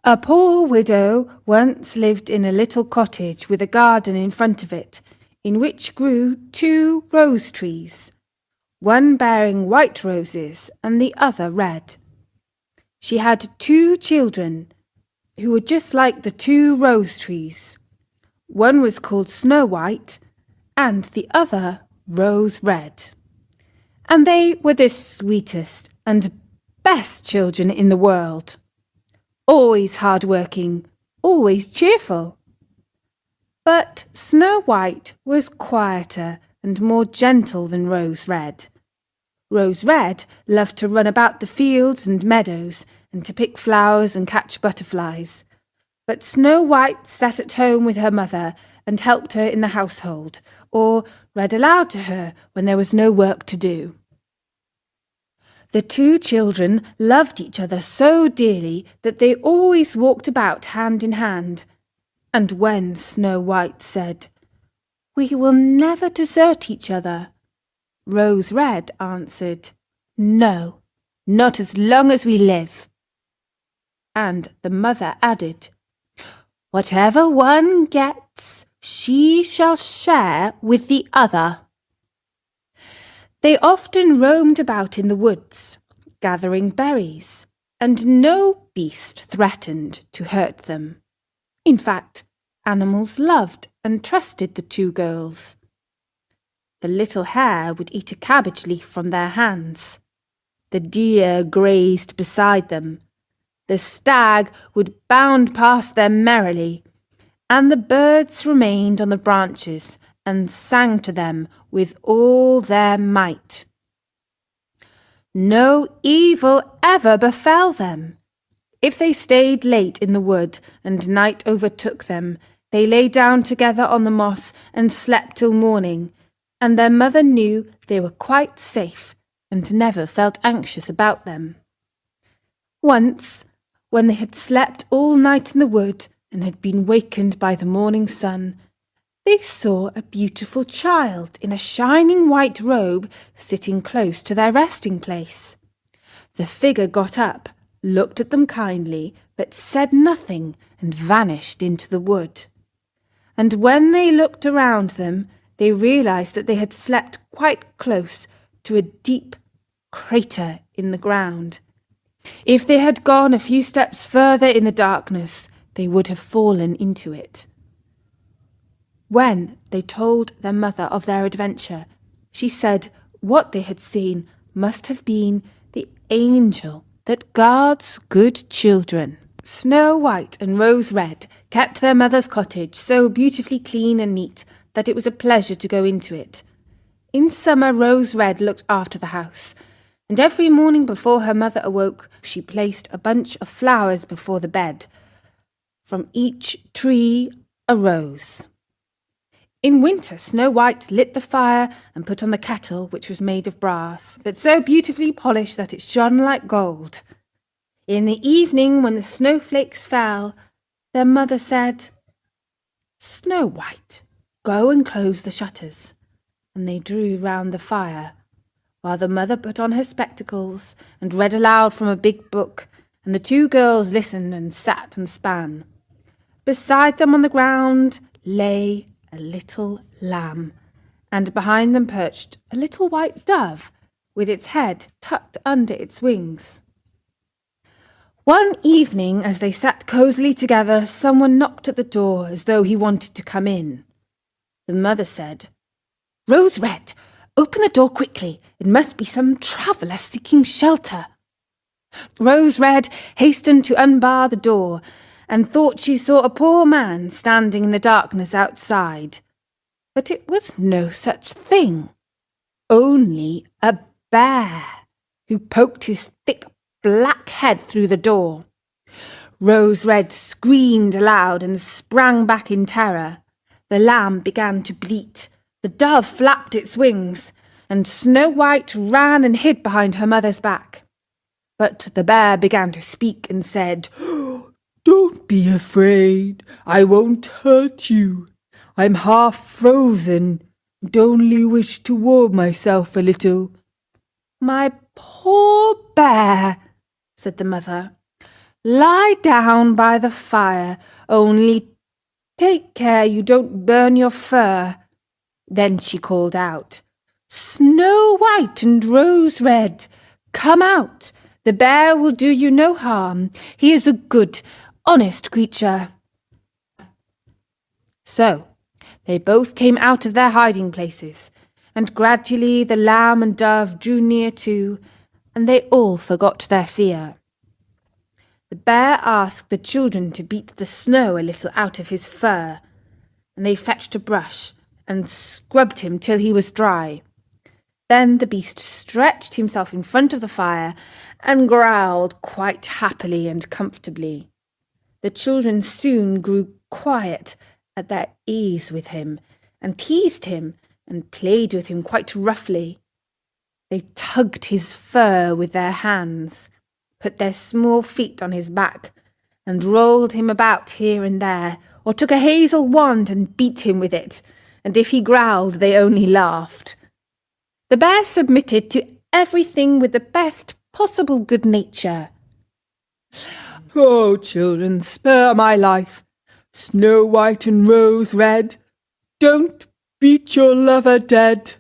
A poor widow once lived in a little cottage with a garden in front of it, in which grew 2 rose trees, one bearing white roses and the other red. She had 2 children, who were just like the 2 rose trees. One was called Snow White, and the other Rose Red. And they were the sweetest and best children in the world. Always hard-working, always cheerful. But Snow White was quieter and more gentle than Rose Red. Rose Red loved to run about the fields and meadows and to pick flowers and catch butterflies. But Snow White sat at home with her mother and helped her in the household, or read aloud to her when there was no work to do. The 2 children loved each other so dearly that they always walked about hand in hand. And when Snow White said, "We will never desert each other," Rose Red answered, "No, not as long as we live." And the mother added, "Whatever one gets, she shall share with the other." They often roamed about in the woods, gathering berries, and no beast threatened to hurt them. In fact, animals loved and trusted the 2 girls. The little hare would eat a cabbage leaf from their hands. The deer grazed beside them. The stag would bound past them merrily, and the birds remained on the branches and sang to them with all their might. No evil ever befell them. If they stayed late in the wood and night overtook them, they lay down together on the moss and slept till morning, and their mother knew they were quite safe and never felt anxious about them. Once, when they had slept all night in the wood and had been wakened by the morning sun, they saw a beautiful child in a shining white robe sitting close to their resting place. The figure got up, looked at them kindly, but said nothing and vanished into the wood. And when they looked around them, they realized that they had slept quite close to a deep crater in the ground. If they had gone a few steps further in the darkness, they would have fallen into it. When they told their mother of their adventure, she said what they had seen must have been the angel that guards good children. Snow White and Rose Red kept their mother's cottage so beautifully clean and neat that it was a pleasure to go into it. In summer, Rose Red looked after the house, and every morning before her mother awoke, she placed a bunch of flowers before the bed. From each tree, a rose. In winter, Snow White lit the fire and put on the kettle, which was made of brass, but so beautifully polished that it shone like gold. In the evening, when the snowflakes fell, their mother said, "Snow White, go and close the shutters." And they drew round the fire, while the mother put on her spectacles and read aloud from a big book, and the 2 girls listened and sat and span. Beside them on the ground lay a little lamb, and behind them perched a little white dove with its head tucked under its wings. One evening, as they sat cosily together, someone knocked at the door as though he wanted to come in. The mother said, "Rose Red, open the door quickly. It must be some traveller seeking shelter." Rose Red hastened to unbar the door and thought she saw a poor man standing in the darkness outside. But it was no such thing, only a bear, who poked his thick black head through the door. Rose Red screamed aloud and sprang back in terror. The lamb began to bleat, the dove flapped its wings, and Snow White ran and hid behind her mother's back. But the bear began to speak and said, "Don't be afraid, I won't hurt you. I'm half frozen and only wish to warm myself a little." "My poor bear," said the mother. Lie down by the fire, only take care you don't burn your fur." Then she called out, "Snow White and Rose Red, come out. The bear will do you no harm. He is a good, honest creature." So they both came out of their hiding places, and gradually the lamb and dove drew near too, and they all forgot their fear. The bear asked the children to beat the snow a little out of his fur, and they fetched a brush and scrubbed him till he was dry. Then the beast stretched himself in front of the fire and growled quite happily and comfortably. The children soon grew quiet at their ease with him, and teased him and played with him quite roughly. They tugged his fur with their hands, put their small feet on his back, and rolled him about here and there, or took a hazel wand and beat him with it, and if he growled they only laughed. The bear submitted to everything with the best possible good nature. "Oh, children, spare my life. Snow White and Rose Red, don't beat your lover dead."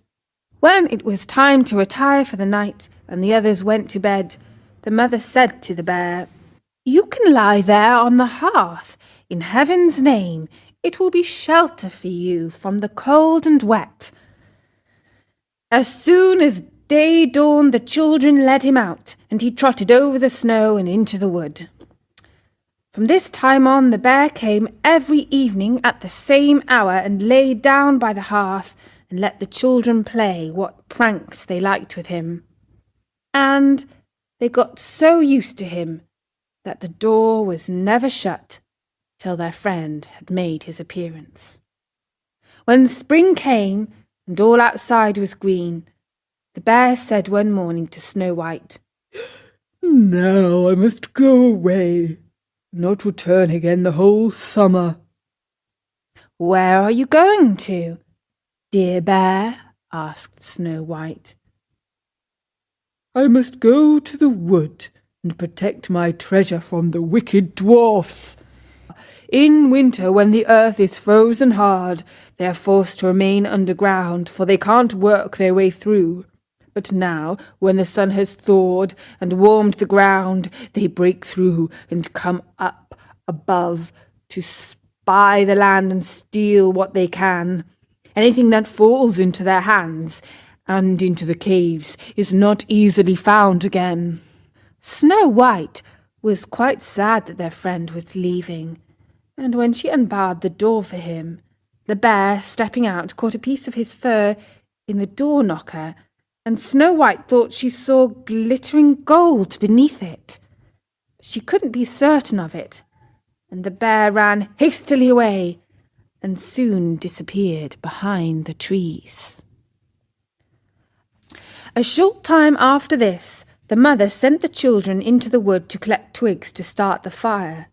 When it was time to retire for the night, and the others went to bed, the mother said to the bear, "You can lie there on the hearth. In heaven's name, it will be shelter for you from the cold and wet." As soon as day dawned, the children led him out, and he trotted over the snow and into the wood. From this time on, the bear came every evening at the same hour and lay down by the hearth and let the children play what pranks they liked with him. And they got so used to him that the door was never shut till their friend had made his appearance. When spring came and all outside was green, the bear said one morning to Snow White, "Now I must go away, not return again the whole summer." "Where are you going to, dear bear?" asked Snow White. "I must go to the wood and protect my treasure from the wicked dwarfs. In winter, when the earth is frozen hard, they are forced to remain underground, for they can't work their way through. But now, when the sun has thawed and warmed the ground, they break through and come up above to spy the land and steal what they can. Anything that falls into their hands and into the caves is not easily found again." Snow White was quite sad that their friend was leaving, and when she unbarred the door for him, the bear, stepping out, caught a piece of his fur in the door knocker, and Snow White thought she saw glittering gold beneath it. But she couldn't be certain of it, and the bear ran hastily away and soon disappeared behind the trees. A short time after this, the mother sent the children into the wood to collect twigs to start the fire.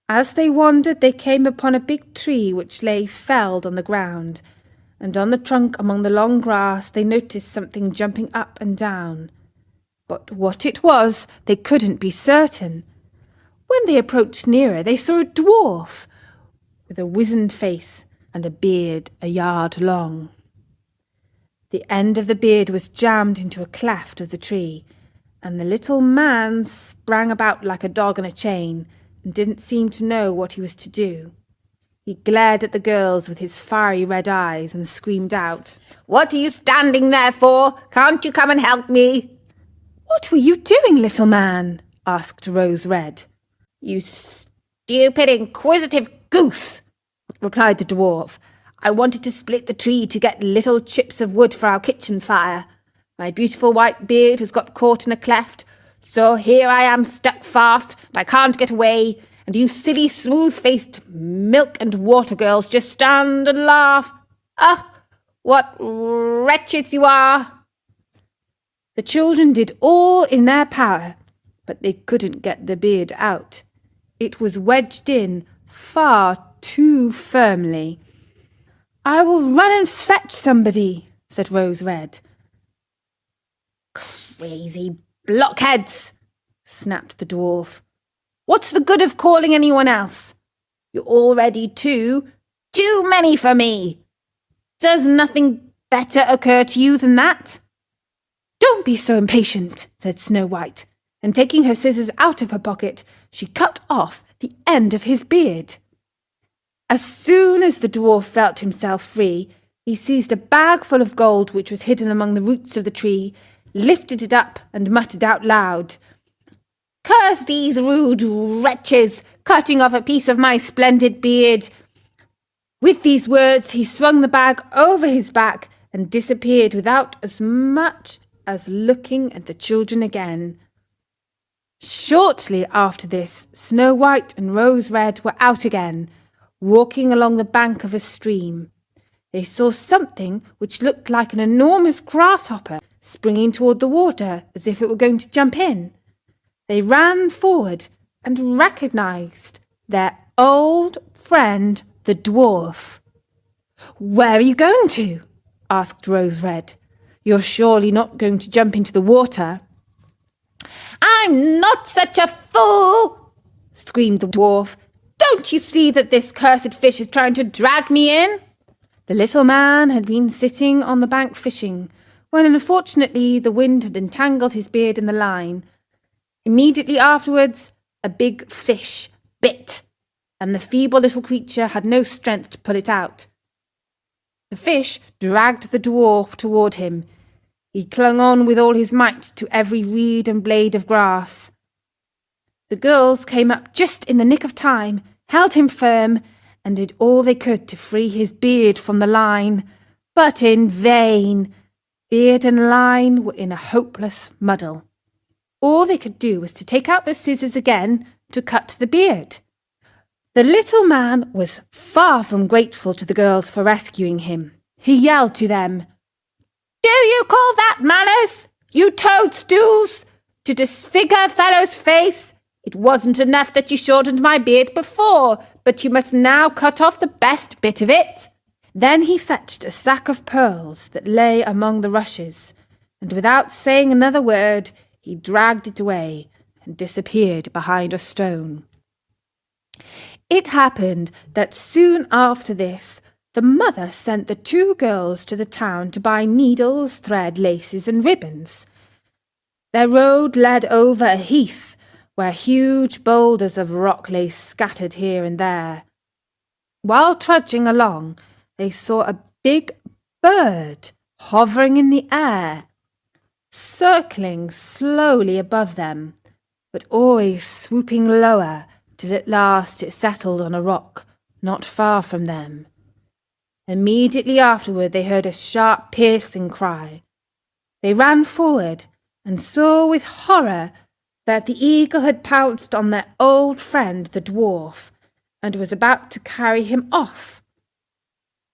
As they wandered, they came upon a big tree which lay felled on the ground, and on the trunk among the long grass they noticed something jumping up and down. But what it was, they couldn't be certain. When they approached nearer, they saw a dwarf with a wizened face and a beard a yard long. The end of the beard was jammed into a cleft of the tree, and the little man sprang about like a dog on a chain and didn't seem to know what he was to do. He glared at the girls with his fiery red eyes and screamed out, "What are you standing there for? Can't you come and help me?" "What were you doing, little man?" asked Rose Red. "You stupid, inquisitive goose," replied the dwarf. "I wanted to split the tree to get little chips of wood for our kitchen fire. My beautiful white beard has got caught in a cleft, so here I am stuck fast, and I can't get away, and you silly, smooth-faced milk and water girls just stand and laugh. Ah, what wretches you are!" The children did all in their power, but they couldn't get the beard out. It was wedged in far too firmly. "I will run and fetch somebody," said Rose Red. "Crazy blockheads," snapped the dwarf. What's the good of calling anyone else? You're already too many for me. Does nothing better occur to you than that?" "Don't be so impatient," said Snow White, and taking her scissors out of her pocket, she cut off the end of his beard. As soon as the dwarf felt himself free, he seized a bag full of gold which was hidden among the roots of the tree, lifted it up, and muttered out loud, "Curse these rude wretches, cutting off a piece of my splendid beard." With these words, he swung the bag over his back and disappeared without as much as looking at the children again. Shortly after this, Snow White and Rose Red were out again, walking along the bank of a stream. They saw something which looked like an enormous grasshopper springing toward the water as if it were going to jump in. They ran forward and recognized their old friend, the dwarf. "Where are you going to?" asked Rose Red. "You're surely not going to jump into the water?" "I'm not such a fool!" screamed the dwarf. "Don't you see that this cursed fish is trying to drag me in?" The little man had been sitting on the bank fishing, when unfortunately the wind had entangled his beard in the line. Immediately afterwards, a big fish bit, and the feeble little creature had no strength to pull it out. The fish dragged the dwarf toward him. He clung on with all his might to every reed and blade of grass. The girls came up just in the nick of time, held him firm, and did all they could to free his beard from the line, but in vain. Beard and line were in a hopeless muddle. All they could do was to take out the scissors again to cut the beard. The little man was far from grateful to the girls for rescuing him. He yelled to them, "Do you call that manners, you toadstools, to disfigure a fellow's face? It wasn't enough that you shortened my beard before, but you must now cut off the best bit of it." Then he fetched a sack of pearls that lay among the rushes, and without saying another word, he dragged it away and disappeared behind a stone. It happened that soon after this, the mother sent the two girls to the town to buy needles, thread, laces, and ribbons. Their road led over a heath, where huge boulders of rock lay scattered here and there. While trudging along, they saw a big bird hovering in the air, circling slowly above them, but always swooping lower till at last it settled on a rock not far from them. Immediately afterward they heard a sharp, piercing cry. They ran forward and saw with horror that the eagle had pounced on their old friend the dwarf, and was about to carry him off.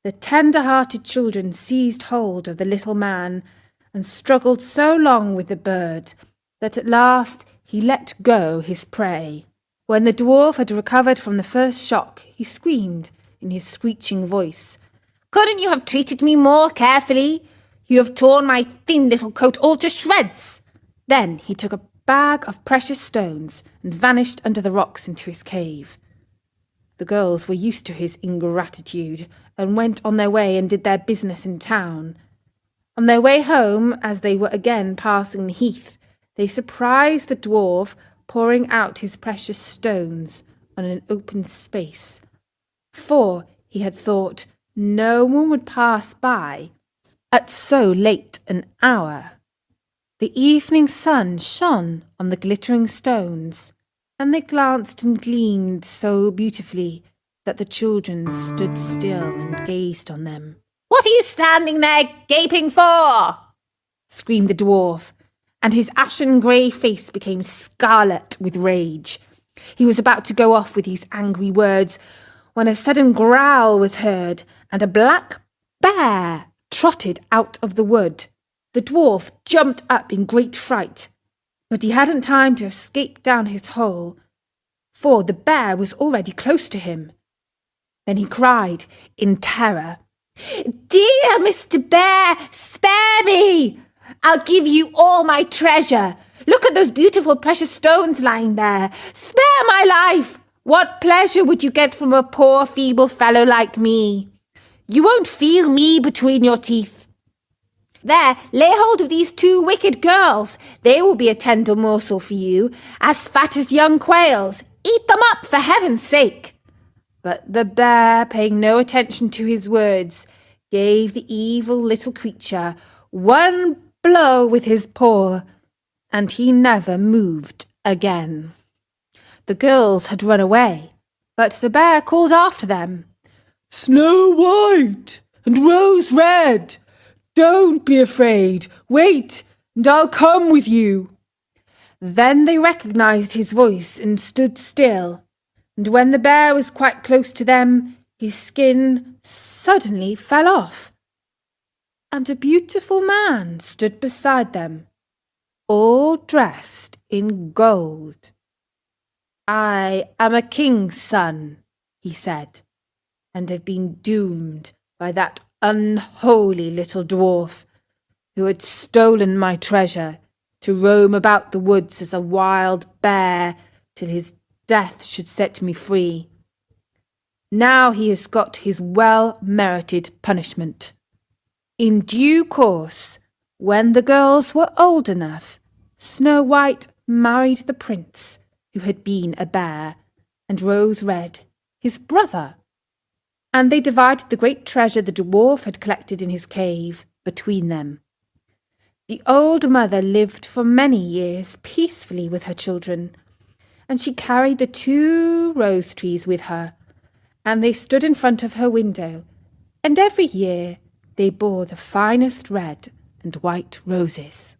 The tender-hearted children seized hold of the little man and struggled so long with the bird that at last he let go his prey. When the dwarf had recovered from the first shock, he screamed in his screeching voice, "Couldn't you have treated me more carefully? You have torn my thin little coat all to shreds." Then he took a bag of precious stones and vanished under the rocks into his cave. The girls were used to his ingratitude and went on their way and did their business in town. On their way home, as they were again passing the heath, they surprised the dwarf pouring out his precious stones on an open space, for he had thought no one would pass by at so late an hour. The evening sun shone on the glittering stones, and they glanced and gleamed so beautifully that the children stood still and gazed on them. "What are you standing there gaping for?" screamed the dwarf, and his ashen grey face became scarlet with rage. He was about to go off with these angry words when a sudden growl was heard, and a black bear trotted out of the wood. The dwarf jumped up in great fright, but he hadn't time to escape down his hole, for the bear was already close to him. Then he cried in terror, "Dear Mr. Bear, spare me! I'll give you all my treasure. Look at those beautiful precious stones lying there. Spare my life! What pleasure would you get from a poor feeble fellow like me? You won't feel me between your teeth. There, lay hold of these 2 wicked girls. They will be a tender morsel for you, as fat as young quails. Eat them up, for heaven's sake. But the bear, paying no attention to his words, gave the evil little creature one blow with his paw, and he never moved again. The girls had run away, but the bear called after them, "Snow White and Rose Red, don't be afraid. Wait, and I'll come with you." Then they recognized his voice and stood still, and when the bear was quite close to them, his skin suddenly fell off, and a beautiful man stood beside them, all dressed in gold. "I am a king's son," he said, "and have been doomed by that unholy little dwarf who had stolen my treasure to roam about the woods as a wild bear till his death should set me free. Now he has got his well-merited punishment." In due course, when the girls were old enough, Snow White married the prince who had been a bear, and Rose Red, his brother, and they divided the great treasure the dwarf had collected in his cave between them. The old mother lived for many years peacefully with her children, and she carried the 2 rose trees with her, and they stood in front of her window, and every year they bore the finest red and white roses.